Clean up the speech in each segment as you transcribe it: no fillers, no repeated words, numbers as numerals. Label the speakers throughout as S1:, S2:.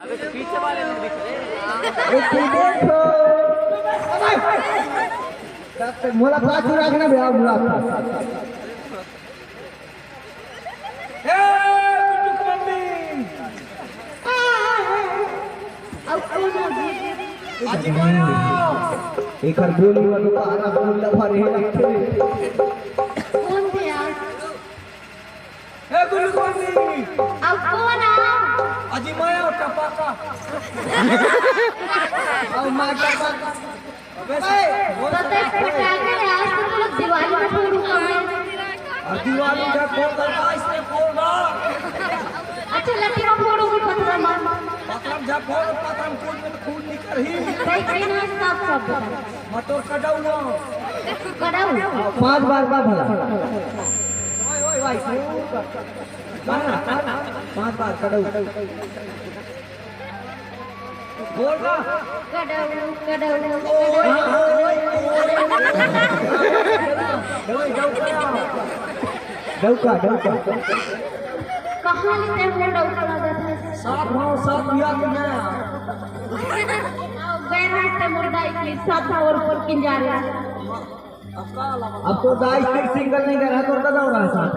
S1: अबे पीछे वाले में दिख रहे
S2: मुलाकात रखना भैया मुलाकात एक और बोली वालों का आना बोलना भरे
S3: कौन थे यार?
S2: ए गुरु गोविंद
S3: अब कौन आ?
S2: अजी माया और टपाका और मां टपाका
S3: पता है क्या करे आज तो लोग दिवाली में फोड़ूंगा मैं।
S2: और दिवाली का फोड़ करता इसने फोड़ा
S3: अच्छा लड़की को फोड़ूंगी पत्थर मार
S2: पतरम जा फोड़ पतरम कूद में खून निकल ही
S3: सही कहीं ना साफ साफ बता
S2: मटोर कटाऊंगा
S3: कड़ाऊ
S2: 5 बार का भला ओए ओए भाई 5 बार कटाऊ बोल ना
S3: कड़ाऊ कड़ाऊ
S2: डौका
S3: कहाँ लेते हैं डौका लगा था
S2: सात भाव सात बिया में
S3: गैर से मुर्दा की साथ और ऊपर किन जा रहा है।
S2: अब तो दाई सिंगल नहीं कर रहा तो कदा हो रहा है साथ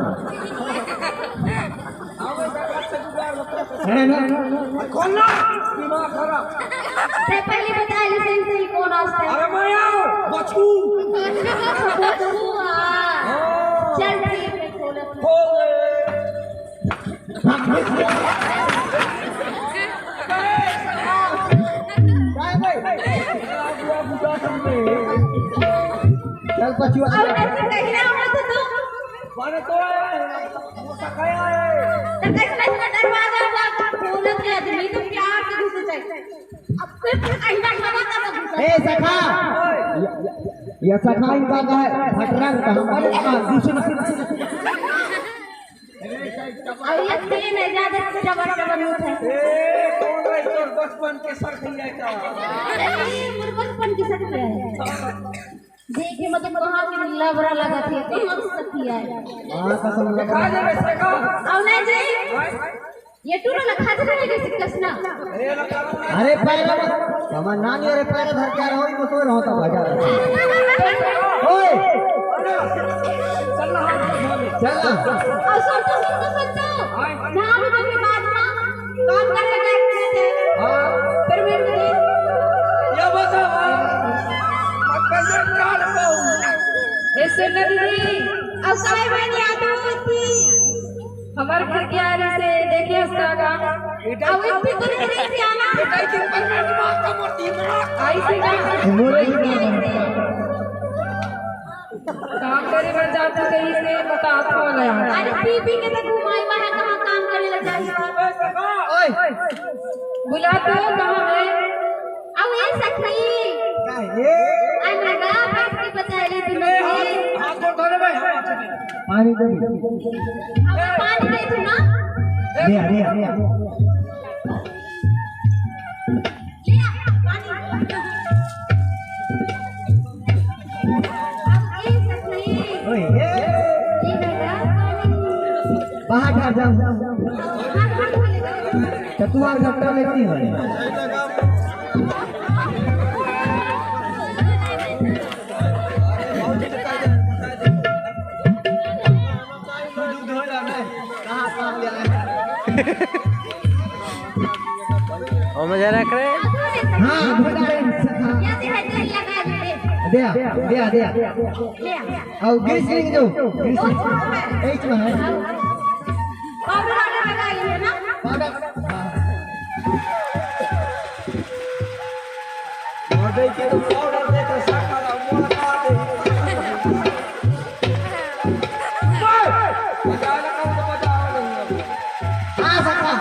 S2: है ना खोलना दिमाग खराब
S3: से पहले बता लाइसेंस ही कौन रास्ता है।
S2: अरे मैं आओ बचू
S3: चल ठीक है खोल
S2: चल पछुआ
S3: अब ऐसे कहीं ना हो तो
S2: माने तो मोटा खाया है
S3: तो कैसे का दरवाजा खोल के आदमी तो प्यार से घुस जाए। अब फिर कहीं ना हवा तब घुस
S2: ए सखा ये सखा इनका का है फटरंग का हमारे दूसरे
S3: अब ये तीन है ज्यादा जबर उठे
S2: ए कौन है तो बचपन के सर खिया का
S3: अरे मुझे बचपन की सकते है देखिए मतलब कहाँ की लबरा लगा थी तो हम सकिया है
S2: हां कसम खा जा सखा
S3: अब नहीं जी ये टूरा लखा दे लगे सिकसना
S2: अरे पैर हमार नानी अरे पैर धर के होई तो सोई रहता बाजा ओए चल
S3: और सुन तो ना भी मेरी बात ना काम करने गए थे फिर मैं
S2: ये बता कैसे काट पाऊं
S4: ऐसे लगी
S3: अब साई बहन याद होती
S4: हमार घर के आने से देखिए उसका
S3: अब इतनी तो नहीं थी आना
S2: कई दिन पर मैं दिमाग का मोटी
S4: ऐसे काम करे बन जाते कहीं से बता हो गया
S3: अरे पी के तो घुमाई वहां कहां काम करे लग जाए
S2: ओए
S4: बुला तो कहाँ है
S3: अब ये सखी
S2: क्या ये
S3: आई लगा बात की बता ली तुम
S2: हाथ को धोले भाई पानी दे
S3: पानी दे तू ना
S2: दे
S3: ले आ पानी अब ये सखी
S2: ओए ये
S3: ये लगा पानी
S2: बाहर जा जा
S3: हाथ धोले
S2: चतुआर घट्टा लेती है
S1: ओ मजा रख रहे
S2: हां
S3: या दे हाथ लगा
S2: दे
S3: दे
S2: दे दे
S3: ले आ
S2: और ग्रीसिंग दो ग्रीसिंग एच में है
S3: पाउडर वाला लगा लिए ना
S2: ऑर्डर के तो ऑर्डर दे तो साका ला मोर का दे बजा लगा तो बजा हां साका